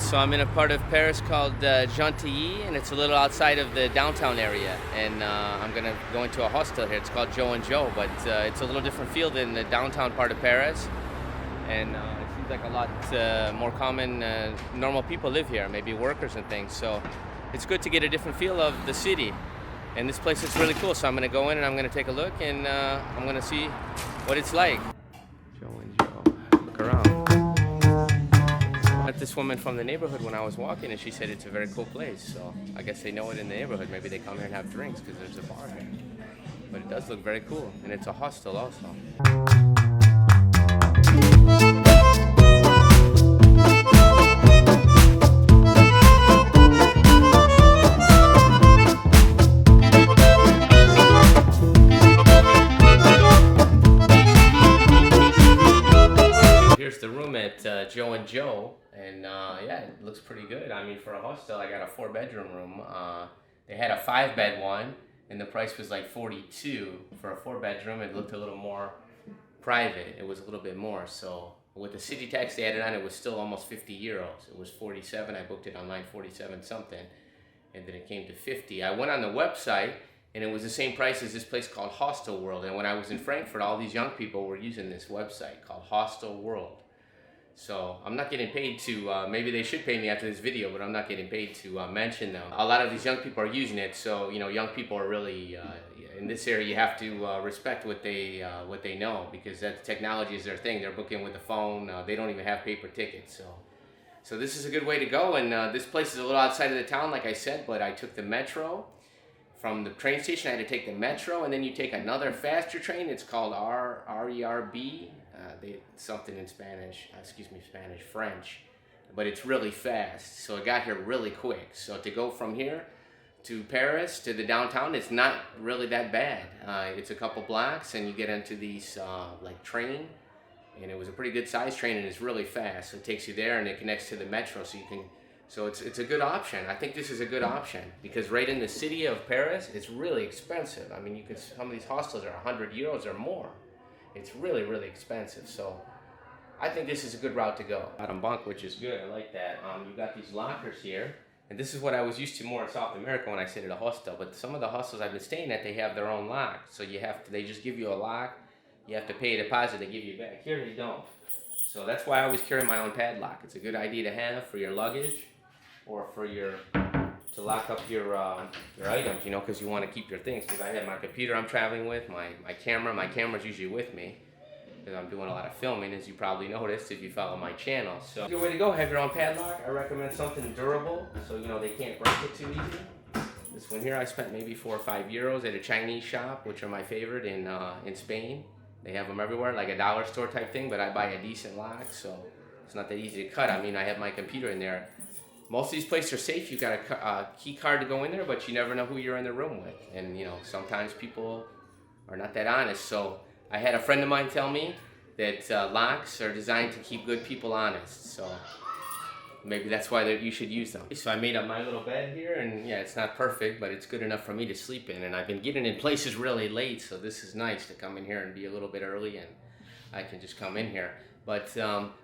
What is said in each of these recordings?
So I'm in a part of Paris called Gentilly, and it's a little outside of the downtown area. And I'm going to go into a hostel here. It's called JO&JOE, but it's a little different feel than the downtown part of Paris. And it seems like a lot more common, normal people live here, maybe workers and things. So it's good to get a different feel of the city. And this place looks really cool, so I'm going to go in and I'm going to take a look, and I'm going to see what it's like. JO&JOE, look around. I met this woman from the neighborhood when I was walking, and she said it's a very cool place. So I guess they know it in the neighborhood. Maybe they come here and have drinks because there's a bar here. But it does look very cool, and it's a hostel also. Here's the room at JO&JOE, and yeah, it looks pretty good. I mean, for a hostel, I got a 4-bedroom room. They had a 5-bed one, and the price was like $42 for a 4-bedroom. It looked a little more private. It was a little bit more. So with the city tax they added on, it was still almost 50 euros. It was 47. I booked it online, 47 something, and then it came to 50. I went on the website, and it was the same price as this place called Hostel World. And when I was in Frankfurt, all these young people were using this website called Hostel World. So I'm not getting paid to, maybe they should pay me after this video, but I'm not getting paid to mention them. A lot of these young people are using it, so you know, young people are really, in this area you have to respect what they know, because that technology is their thing. They're booking with the phone, they don't even have paper tickets. So this is a good way to go, and this place is a little outside of the town, like I said, but I took the metro. From the train station, I had to take the metro, and then you take another faster train. It's called RERB. Something in Spanish, French, but it's really fast. So I got here really quick. So to go from here to Paris to the downtown, it's not really that bad. It's a couple blocks, and you get into these like train, and it was a pretty good size train, and it's really fast. So it takes you there, and it connects to the metro, so you can. So it's a good option. I think this is a good option because right in the city of Paris, it's really expensive. I mean, some of these hostels are 100 euros or more. It's really, really expensive. So I think this is a good route to go. Bottom bunk, which is good. I like that. You got these lockers here. And this is what I was used to more in South America when I stayed at a hostel. But some of the hostels I've been staying at, they have their own lock. So they just give you a lock. You have to pay a deposit. They give you back. Here they don't. So that's why I always carry my own padlock. It's a good idea to have for your luggage, or for to lock up your items, you know, because you want to keep your things. Because I have my computer I'm traveling with, my camera. My camera's usually with me because I'm doing a lot of filming, as you probably noticed if you follow my channel. So good way to go. Have your own padlock. I recommend something durable, so you know they can't break it too easy. This one here, I spent maybe 4 or 5 euros at a Chinese shop, which are my favorite in Spain. They have them everywhere, like a dollar store type thing, but I buy a decent lock, so it's not that easy to cut. I mean, I have my computer in there. Most of these places are safe. You got a key card to go in there, but you never know who you're in the room with. And you know, sometimes people are not that honest. So I had a friend of mine tell me that locks are designed to keep good people honest. So maybe that's why you should use them. So I made up my little bed here, and yeah, it's not perfect, but it's good enough for me to sleep in. And I've been getting in places really late, so this is nice to come in here and be a little bit early, and I can just come in here. But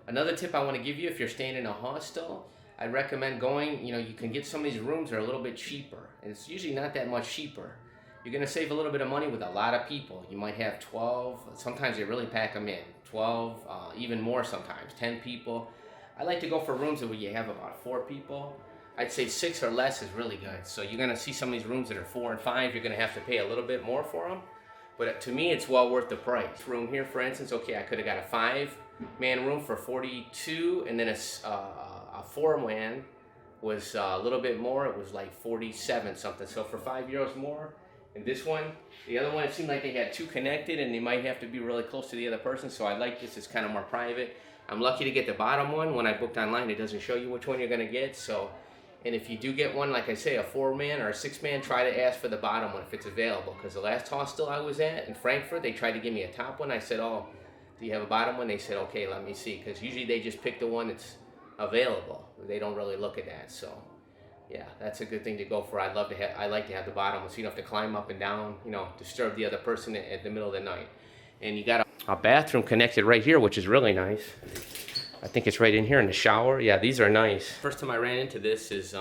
another tip I want to give you, if you're staying in a hostel, I'd recommend going, you know, you can get some of these rooms that are a little bit cheaper. And it's usually not that much cheaper. You're going to save a little bit of money with a lot of people. You might have 12, sometimes they really pack them in. 12, even more sometimes, 10 people. I like to go for rooms where you have about 4 people. I'd say 6 or less is really good. So you're going to see some of these rooms that are 4 and 5, you're going to have to pay a little bit more for them. But to me, it's well worth the price. This room here, for instance, okay, I could have got a 5-man room for 42, and then a 4-man was a little bit more. It was like 47 something. So for 5 euros more. And this one, the other one, it seemed like they had 2 connected, and they might have to be really close to the other person. So I like this. It's kind of more private. I'm lucky to get the bottom one. When I booked online, it doesn't show you which one you're going to get. So, and if you do get one, like I say, a 4-man or a 6-man, try to ask for the bottom one if it's available. Because the last hostel I was at in Frankfurt, they tried to give me a top one. I said, oh, do you have a bottom one? They said, okay, let me see. Because usually they just pick the one that's available. They don't really look at that. So yeah, that's a good thing to go for. I like to have the bottom one, so you don't have to climb up and down, you know, disturb the other person at the middle of the night. And you got a bathroom connected right here, which is really nice. I think it's right in here in the shower. Yeah, these are nice. First time I ran into this is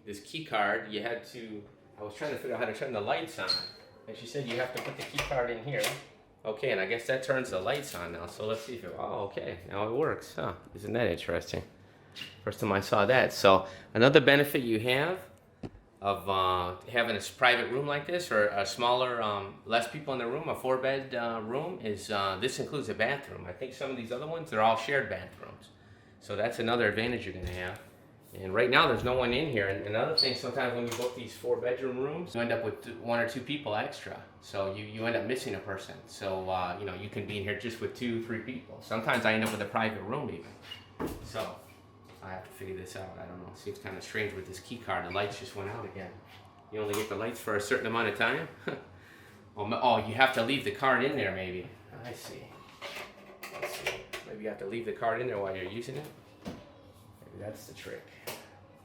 this key card. You had to, I was trying to figure out how to turn the lights on. And she said you have to put the key card in here. Okay, and I guess that turns the lights on now. So let's see if it, oh, okay, now it works. Huh, isn't that interesting? First time I saw that. So another benefit you have of having a private room like this, or a smaller, less people in the room, a 4-bed room, is this includes a bathroom. I think some of these other ones, they're all shared bathrooms. So that's another advantage you're gonna have. And right now there's no one in here. And another thing, sometimes when you book these 4-bedroom rooms, you end up with 1 or 2 people extra. So you end up missing a person. So you know, you can be in here just with 2, 3 people. Sometimes I end up with a private room even. So I have to figure this out. I don't know. It seems kind of strange with this key card. The lights just went out again. You only get the lights for a certain amount of time? Oh, you have to leave the card in there maybe. I see. Let's see. Maybe you have to leave the card in there while you're using it. Maybe that's the trick.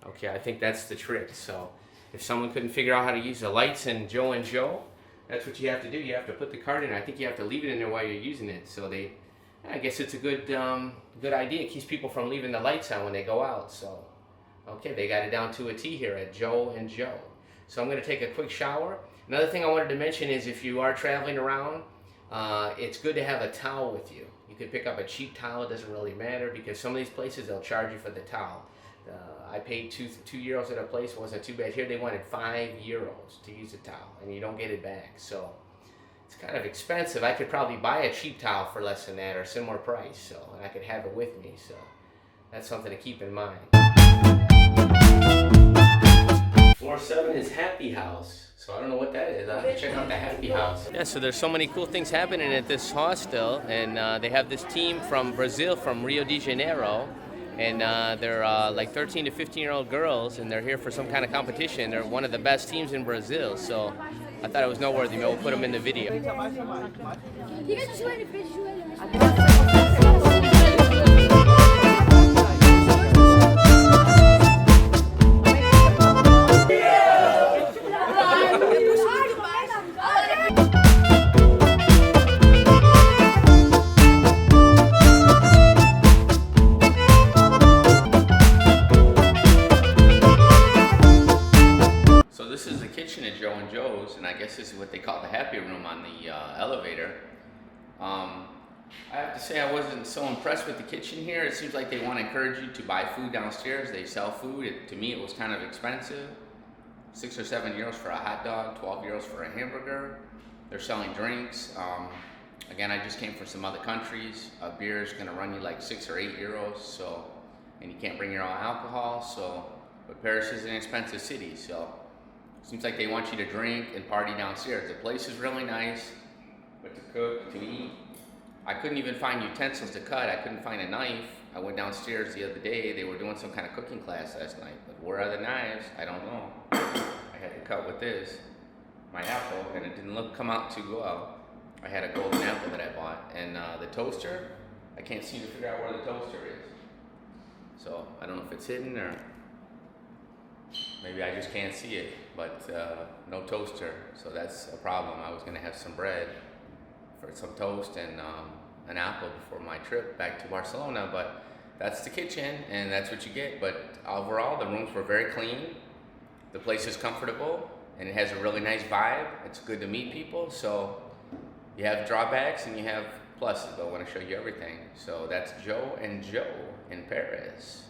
Okay, I think that's the trick. So if someone couldn't figure out how to use the lights in JO&JOE, that's what you have to do. You have to put the card in. I think you have to leave it in there while you're using it. So I guess it's a good good idea. It keeps people from leaving the lights on when they go out. So, okay, they got it down to a T here at JO&JOE. So I'm going to take a quick shower. Another thing I wanted to mention is if you are traveling around, it's good to have a towel with you. You could pick up a cheap towel. It doesn't really matter because some of these places, they'll charge you for the towel. I paid €2 at a place. It wasn't too bad. Here they wanted €5 to use a towel, and you don't get it back. So it's kind of expensive. I could probably buy a cheap towel for less than that or similar price, so, and I could have it with me. So that's something to keep in mind. Floor 7 is Happy House. So I don't know what that is. I'll have to check out the Happy House. Yeah, so there's so many cool things happening at this hostel, and they have this team from Brazil, from Rio de Janeiro. And they're like 13 to 15-year-old girls, and they're here for some kind of competition. They're one of the best teams in Brazil, so I thought it was noteworthy. We'll put them in the video. JO&JOE's, and I guess this is what they call the happy room on the elevator. I have to say I wasn't so impressed with the kitchen here. It seems like they want to encourage you to buy food downstairs. They sell food. To me, it was kind of expensive. 6 or 7 euros for a hot dog, 12 euros for a hamburger. They're selling drinks. Again, I just came from some other countries. A beer is going to run you like 6 or 8 euros. So, and you can't bring your own alcohol. So, but Paris is an expensive city. So, seems like they want you to drink and party downstairs. The place is really nice, but to cook, to eat, I couldn't even find utensils to cut. I couldn't find a knife. I went downstairs the other day. They were doing some kind of cooking class last night, but where are the knives? I don't know. I had to cut with this, my apple, and it didn't come out too well. I had a golden apple that I bought, and the toaster, I can't seem to figure out where the toaster is. So I don't know if it's hidden or maybe I just can't see it, but no toaster, so that's a problem. I was gonna have some bread for some toast and an apple before my trip back to Barcelona, but that's the kitchen and that's what you get. But overall, the rooms were very clean. The place is comfortable and it has a really nice vibe. It's good to meet people, so you have drawbacks and you have pluses, but I want to show you everything. So that's JO&JOE in Paris.